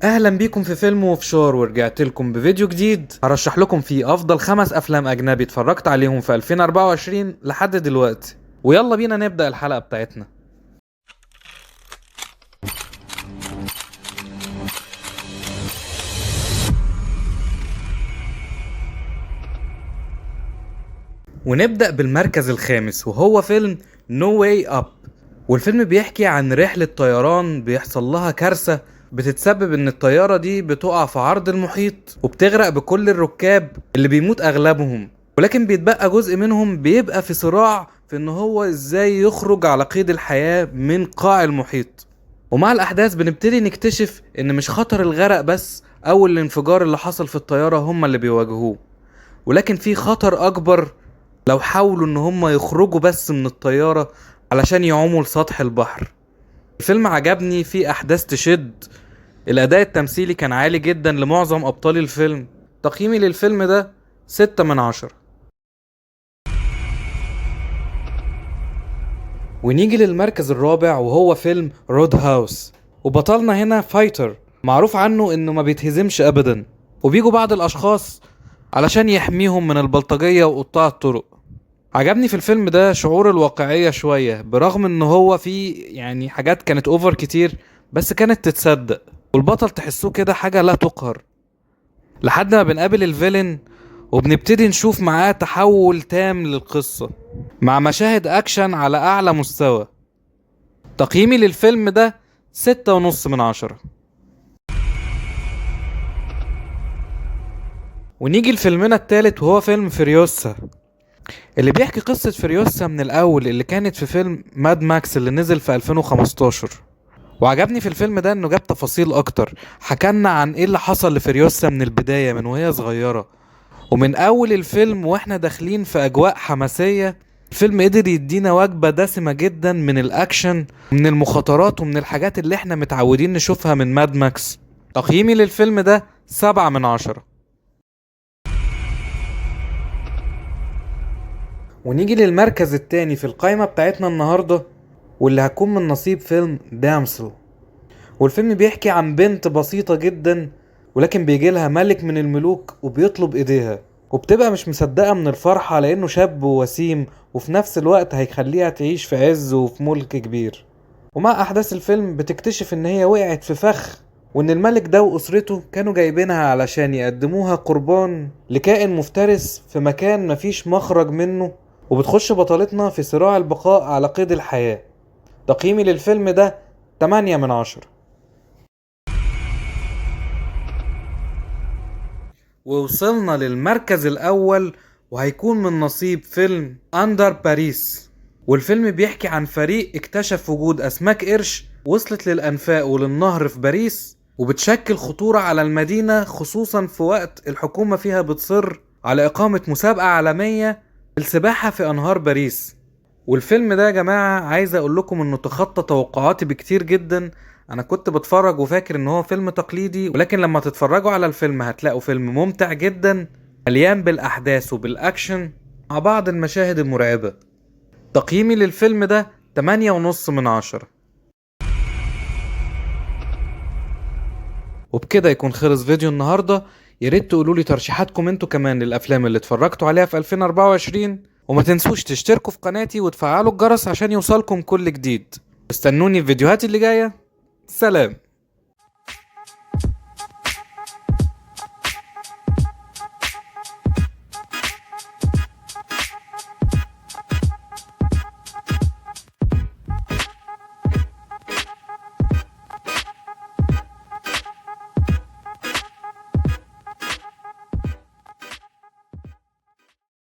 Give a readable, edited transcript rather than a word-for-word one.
اهلا بيكم في فيلم وفشار، ورجعت لكم بفيديو جديد هرشح لكم فيه افضل 5 افلام اجنبي اتفرجت عليهم في 2024 لحد دلوقتي. ويلا بينا نبدأ الحلقة بتاعتنا. ونبدأ بالمركز الخامس وهو فيلم نو واي اب. والفيلم بيحكي عن رحلة طيران بيحصل لها كارثة بتتسبب ان الطيارة دي بتقع في عرض المحيط وبتغرق بكل الركاب اللي بيموت اغلبهم، ولكن بيتبقى جزء منهم بيبقى في صراع في ان هو ازاي يخرج على قيد الحياة من قاع المحيط. ومع الاحداث بنبتدي نكتشف ان مش خطر الغرق بس او الانفجار اللي حصل في الطيارة هما اللي بيواجهوه، ولكن في خطر اكبر لو حاولوا ان هم يخرجوا بس من الطيارة علشان يعوموا لسطح البحر. الفيلم عجبني، فيه احداث تشد، الاداء التمثيلي كان عالي جدا لمعظم ابطال الفيلم. تقييمي للفيلم ده 6/10. ونيجي للمركز الرابع وهو فيلم رود هاوس. وبطلنا هنا فايتر معروف عنه انه ما بيتهزمش ابدا، وبيجوا بعض الاشخاص علشان يحميهم من البلطجية وقطاع الطرق. عجبني في الفيلم ده شعور الواقعية شوية، برغم ان هو فيه حاجات كانت اوفر كتير بس كانت تتصدق، والبطل تحسوه كده حاجة لا تقهر، لحد ما بنقابل الفيلن وبنبتدي نشوف معاه تحول تام للقصة مع مشاهد اكشن على اعلى مستوى. تقييمي للفيلم ده 6.5/10. ونيجي لفيلمنا التالت وهو فيلم فريوسا، اللي بيحكي قصة فريوسا من الأول اللي كانت في فيلم ماد ماكس اللي نزل في 2015. وعجبني في الفيلم ده انه جاب تفاصيل اكتر، حكالنا عن ايه اللي حصل لفريوسا من البداية من وهي صغيرة، ومن اول الفيلم واحنا داخلين في اجواء حماسية. الفيلم قدر يدينا وجبة دسمة جدا من الاكشن ومن المخاطرات ومن الحاجات اللي احنا متعودين نشوفها من ماد ماكس. تقييمي للفيلم ده 7/10. ونيجي للمركز التاني في القائمة بتاعتنا النهاردة، واللي هتكون من نصيب فيلم دامسل. والفيلم بيحكي عن بنت بسيطة جدا، ولكن بيجيلها ملك من الملوك وبيطلب ايديها، وبتبقى مش مصدقة من الفرحة لانه شاب ووسيم وفي نفس الوقت هيخليها تعيش في عز وفي ملك كبير. ومع احداث الفيلم بتكتشف ان هي وقعت في فخ، وان الملك ده واسرته كانوا جايبينها علشان يقدموها قربان لكائن مفترس في مكان مفيش مخرج منه. وبتخش بطلتنا في صراع البقاء على قيد الحياة. تقييمي للفيلم ده 8/10. ووصلنا للمركز الأول وهيكون من نصيب فيلم أندر باريس. والفيلم بيحكي عن فريق اكتشف وجود أسماك قرش وصلت للأنفاق وللنهر في باريس، وبتشكل خطورة على المدينة، خصوصا في وقت الحكومة فيها بتصر على إقامة مسابقة عالمية للسباحة في أنهار باريس. والفيلم ده يا جماعة عايز اقول لكم انه تخطى توقعاتي بكتير جدا. انا كنت بتفرج وفاكر ان هو فيلم تقليدي، ولكن لما تتفرجوا على الفيلم هتلاقوا فيلم ممتع جدا مليان بالاحداث وبالاكشن مع بعض المشاهد المرعبة. تقييمي للفيلم ده 8.5/10. وبكده يكون خلص فيديو النهاردة. ياريت تقولولي ترشيحاتكم انتوا كمان للافلام اللي اتفرجتوا عليها في 2024، وما تنسوش تشتركوا في قناتي وتفعلوا الجرس عشان يوصلكم كل جديد. استنوني في الفيديوهات اللي جاية. سلام.